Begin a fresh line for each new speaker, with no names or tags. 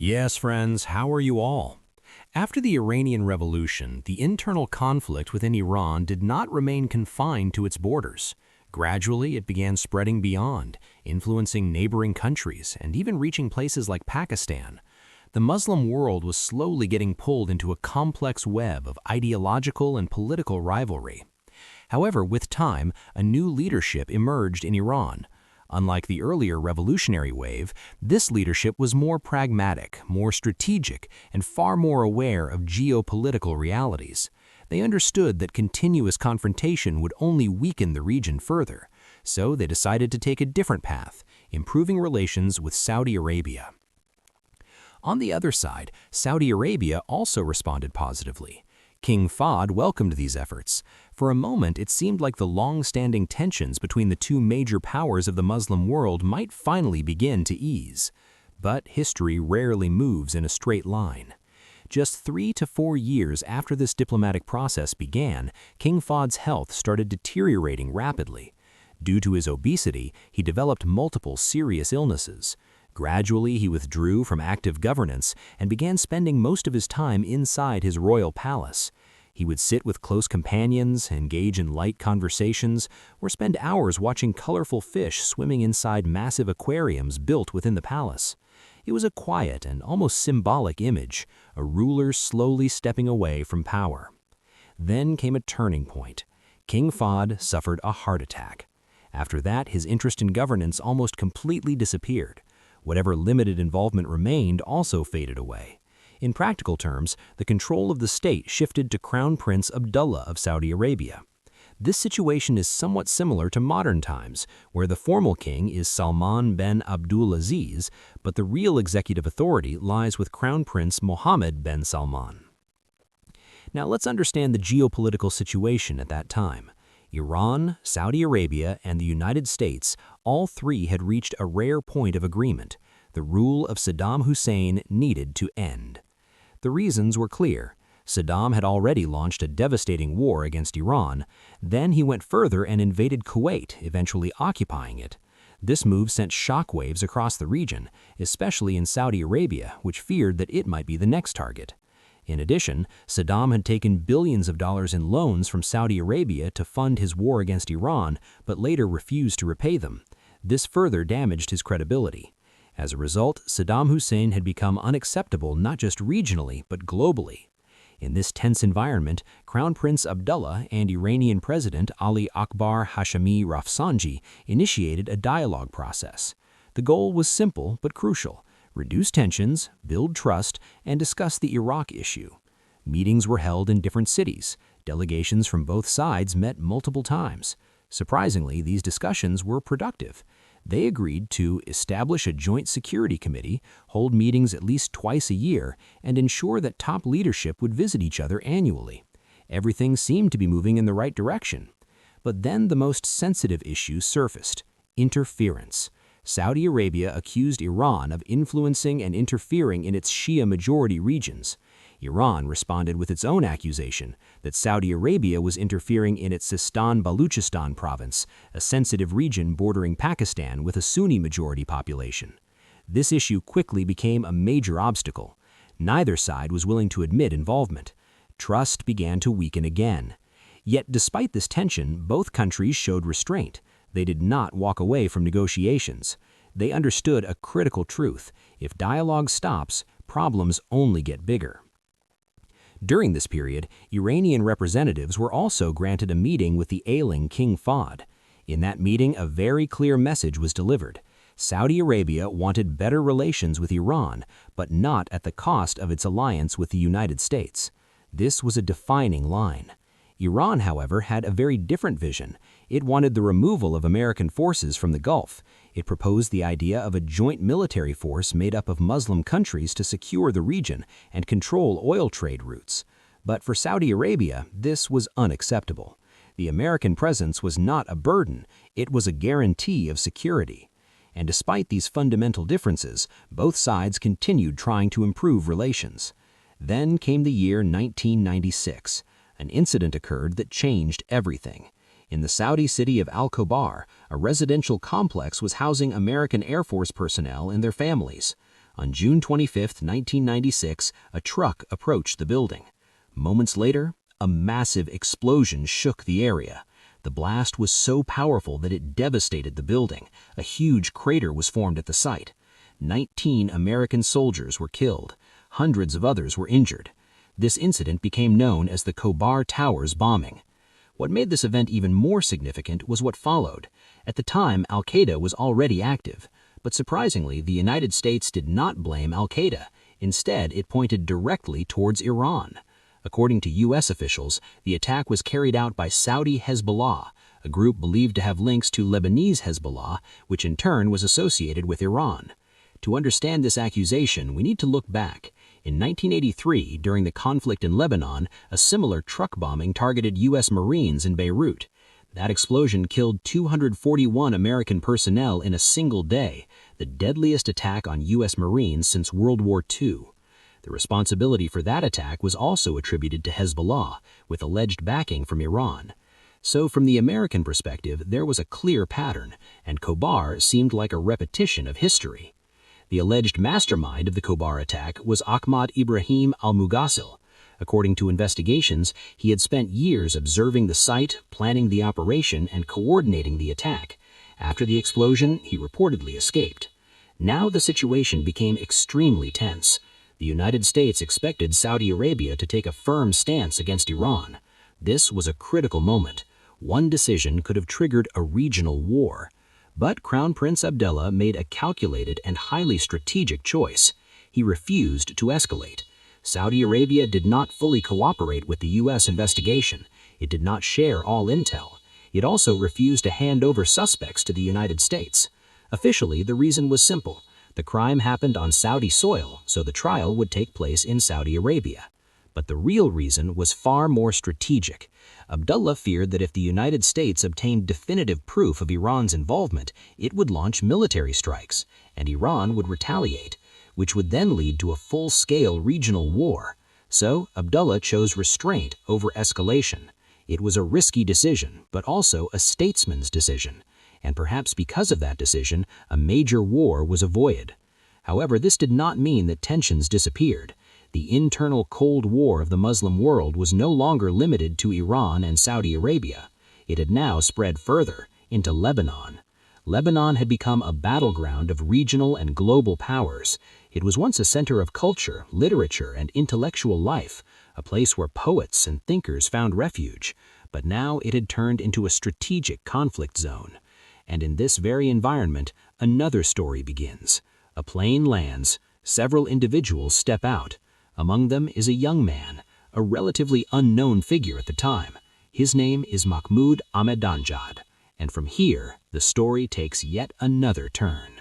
Yes, friends, how are you all? After the Iranian Revolution, the internal conflict within Iran did not remain confined to its borders. Gradually, it began spreading beyond, influencing neighboring countries and even reaching places like Pakistan. The Muslim world was slowly getting pulled into a complex web of ideological and political rivalry. However, with time, a new leadership emerged in Iran. Unlike the earlier revolutionary wave, this leadership was more pragmatic, more strategic, and far more aware of geopolitical realities. They understood that continuous confrontation would only weaken the region further, so they decided to take a different path, improving relations with Saudi Arabia. On the other side, Saudi Arabia also responded positively. King Fahd welcomed these efforts. For a moment, it seemed like the long-standing tensions between the two major powers of the Muslim world might finally begin to ease. But history rarely moves in a straight line. Just 3 to 4 years after this diplomatic process began, King Fahd's health started deteriorating rapidly. Due to his obesity, he developed multiple serious illnesses. Gradually, he withdrew from active governance and began spending most of his time inside his royal palace. He would sit with close companions, engage in light conversations, or spend hours watching colorful fish swimming inside massive aquariums built within the palace. It was a quiet and almost symbolic image, a ruler slowly stepping away from power. Then came a turning point. King Fahd suffered a heart attack. After that, his interest in governance almost completely disappeared. Whatever limited involvement remained also faded away. In practical terms, the control of the state shifted to Crown Prince Abdullah of Saudi Arabia. This situation is somewhat similar to modern times, where the formal king is Salman bin Abdulaziz, but the real executive authority lies with Crown Prince Mohammed bin Salman. Now let's understand the geopolitical situation at that time. Iran, Saudi Arabia, and the United States, all three had reached a rare point of agreement. The rule of Saddam Hussein needed to end. The reasons were clear. Saddam had already launched a devastating war against Iran. Then he went further and invaded Kuwait, eventually occupying it. This move sent shockwaves across the region, especially in Saudi Arabia, which feared that it might be the next target. In addition, Saddam had taken billions of dollars in loans from Saudi Arabia to fund his war against Iran, but later refused to repay them. This further damaged his credibility. As a result, Saddam Hussein had become unacceptable not just regionally, but globally. In this tense environment, Crown Prince Abdullah and Iranian President Ali Akbar Hashemi Rafsanjani initiated a dialogue process. The goal was simple but crucial: reduce tensions, build trust, and discuss the Iraq issue. Meetings were held in different cities. Delegations from both sides met multiple times. Surprisingly, these discussions were productive. They agreed to establish a joint security committee, hold meetings at least twice a year, and ensure that top leadership would visit each other annually. Everything seemed to be moving in the right direction. But then the most sensitive issue surfaced: interference. Saudi Arabia accused Iran of influencing and interfering in its Shia-majority regions. Iran responded with its own accusation that Saudi Arabia was interfering in its Sistan-Baluchistan province, a sensitive region bordering Pakistan with a Sunni-majority population. This issue quickly became a major obstacle. Neither side was willing to admit involvement. Trust began to weaken again. Yet despite this tension, both countries showed restraint. They did not walk away from negotiations. They understood a critical truth: if dialogue stops, problems only get bigger. During this period, Iranian representatives were also granted a meeting with the ailing King Fahd. In that meeting, a very clear message was delivered. Saudi Arabia wanted better relations with Iran, but not at the cost of its alliance with the United States. This was a defining line. Iran, however, had a very different vision. It wanted the removal of American forces from the Gulf. It proposed the idea of a joint military force made up of Muslim countries to secure the region and control oil trade routes. But for Saudi Arabia, this was unacceptable. The American presence was not a burden, it was a guarantee of security. And despite these fundamental differences, both sides continued trying to improve relations. Then came the year 1996. An incident occurred that changed everything. In the Saudi city of Khobar, a residential complex was housing American Air Force personnel and their families. On June 25, 1996, a truck approached the building. Moments later, a massive explosion shook the area. The blast was so powerful that it devastated the building. A huge crater was formed at the site. 19 American soldiers were killed. Hundreds of others were injured. This incident became known as the Khobar Towers bombing. What made this event even more significant was what followed. At the time, Al-Qaeda was already active. But surprisingly, the United States did not blame Al-Qaeda. Instead, it pointed directly towards Iran. According to U.S. officials, the attack was carried out by Saudi Hezbollah, a group believed to have links to Lebanese Hezbollah, which in turn was associated with Iran. To understand this accusation, we need to look back. In 1983, during the conflict in Lebanon, a similar truck bombing targeted U.S. Marines in Beirut. That explosion killed 241 American personnel in a single day, the deadliest attack on U.S. Marines since World War II. The responsibility for that attack was also attributed to Hezbollah, with alleged backing from Iran. So from the American perspective, there was a clear pattern, and Khobar seemed like a repetition of history. The alleged mastermind of the Khobar attack was Ahmad Ibrahim al-Mughassil. According to investigations, he had spent years observing the site, planning the operation, and coordinating the attack. After the explosion, he reportedly escaped. Now the situation became extremely tense. The United States expected Saudi Arabia to take a firm stance against Iran. This was a critical moment. One decision could have triggered a regional war. But Crown Prince Abdullah made a calculated and highly strategic choice. He refused to escalate. Saudi Arabia did not fully cooperate with the U.S. investigation. It did not share all intel. It also refused to hand over suspects to the United States. Officially, the reason was simple. The crime happened on Saudi soil, so the trial would take place in Saudi Arabia. But the real reason was far more strategic. Abdullah feared that if the United States obtained definitive proof of Iran's involvement, it would launch military strikes, and Iran would retaliate, which would then lead to a full-scale regional war. So Abdullah chose restraint over escalation. It was a risky decision, but also a statesman's decision. And perhaps because of that decision, a major war was avoided. However, this did not mean that tensions disappeared. The internal Cold War of the Muslim world was no longer limited to Iran and Saudi Arabia. It had now spread further into Lebanon. Lebanon had become a battleground of regional and global powers. It was once a center of culture, literature, and intellectual life, a place where poets and thinkers found refuge. But now it had turned into a strategic conflict zone. And in this very environment, another story begins. A plane lands, several individuals step out. Among them is a young man, a relatively unknown figure at the time. His name is Mahmoud Ahmadinejad, and from here, the story takes yet another turn.